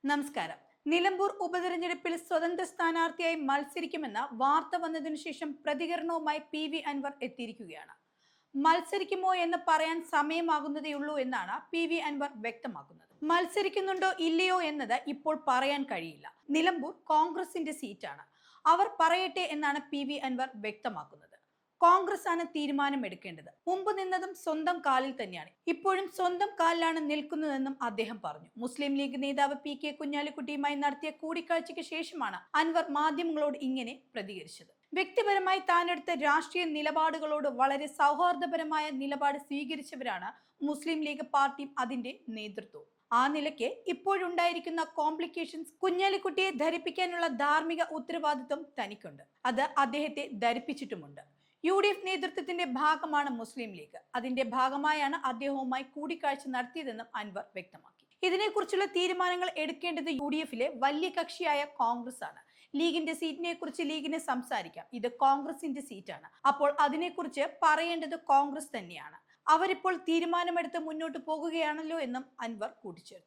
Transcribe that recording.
നമസ്കാരം. നിലമ്പൂർ ഉപതെരഞ്ഞെടുപ്പിൽ സ്വതന്ത്ര സ്ഥാനാർത്ഥിയായി മത്സരിക്കുമെന്ന വാർത്ത വന്നതിനു ശേഷം പ്രതികരണവുമായി PV അൻവർ എത്തിയിരിക്കുകയാണ്. മത്സരിക്കുമോ എന്ന് പറയാൻ സമയമാകുന്നതേയുള്ളൂ എന്നാണ് PV അൻവർ വ്യക്തമാക്കുന്നത്. മത്സരിക്കുന്നുണ്ടോ ഇല്ലയോ എന്നത് ഇപ്പോൾ പറയാൻ കഴിയില്ല. നിലമ്പൂർ കോൺഗ്രസിന്റെ സീറ്റാണ്. അവർ പറയട്ടെ എന്നാണ് PV അൻവർ വ്യക്തമാക്കുന്നത്. കോൺഗ്രസ് ആണ് തീരുമാനമെടുക്കേണ്ടത്. മുമ്പ് നിന്നതും സ്വന്തം കാലിൽ തന്നെയാണ്, ഇപ്പോഴും സ്വന്തം കാലിലാണ് നിൽക്കുന്നതെന്നും അദ്ദേഹം പറഞ്ഞു. മുസ്ലിം ലീഗ് നേതാവ് PK കുഞ്ഞാലിക്കുട്ടിയുമായി നടത്തിയ കൂടിക്കാഴ്ചയ്ക്ക് ശേഷമാണ് അൻവർ മാധ്യമങ്ങളോട് ഇങ്ങനെ പ്രതികരിച്ചത്. വ്യക്തിപരമായി താനെടുത്ത രാഷ്ട്രീയ നിലപാടുകളോട് വളരെ സൗഹാർദ്ദപരമായ നിലപാട് സ്വീകരിച്ചവരാണ് മുസ്ലിം ലീഗ് പാർട്ടിയും അതിന്റെ നേതൃത്വവും. ആ നിലയ്ക്ക് ഇപ്പോഴുണ്ടായിരിക്കുന്ന കോംപ്ലിക്കേഷൻസ് കുഞ്ഞാലിക്കുട്ടിയെ ധരിപ്പിക്കാനുള്ള ധാർമ്മിക ഉത്തരവാദിത്വം തനിക്കുണ്ട്. അത് അദ്ദേഹത്തെ ധരിപ്പിച്ചിട്ടുമുണ്ട്. UDF നേതൃത്വത്തിന്റെ ഭാഗമാണ് മുസ്ലിം ലീഗ്. അതിന്റെ ഭാഗമായാണ് അദ്ദേഹവുമായി കൂടിക്കാഴ്ച നടത്തിയതെന്നും അൻവർ വ്യക്തമാക്കി. ഇതിനെക്കുറിച്ചുള്ള തീരുമാനങ്ങൾ എടുക്കേണ്ടത് UDFിലെ വലിയ കക്ഷിയായ കോൺഗ്രസ് ആണ്. ലീഗിന്റെ സീറ്റിനെ കുറിച്ച് ലീഗിന് സംസാരിക്കാം. ഇത് കോൺഗ്രസിന്റെ സീറ്റാണ്. അപ്പോൾ അതിനെക്കുറിച്ച് പറയേണ്ടത് കോൺഗ്രസ് തന്നെയാണ്. അവരിപ്പോൾ തീരുമാനമെടുത്ത് മുന്നോട്ട് പോകുകയാണല്ലോ എന്നും അൻവർ കൂട്ടിച്ചേർത്തു.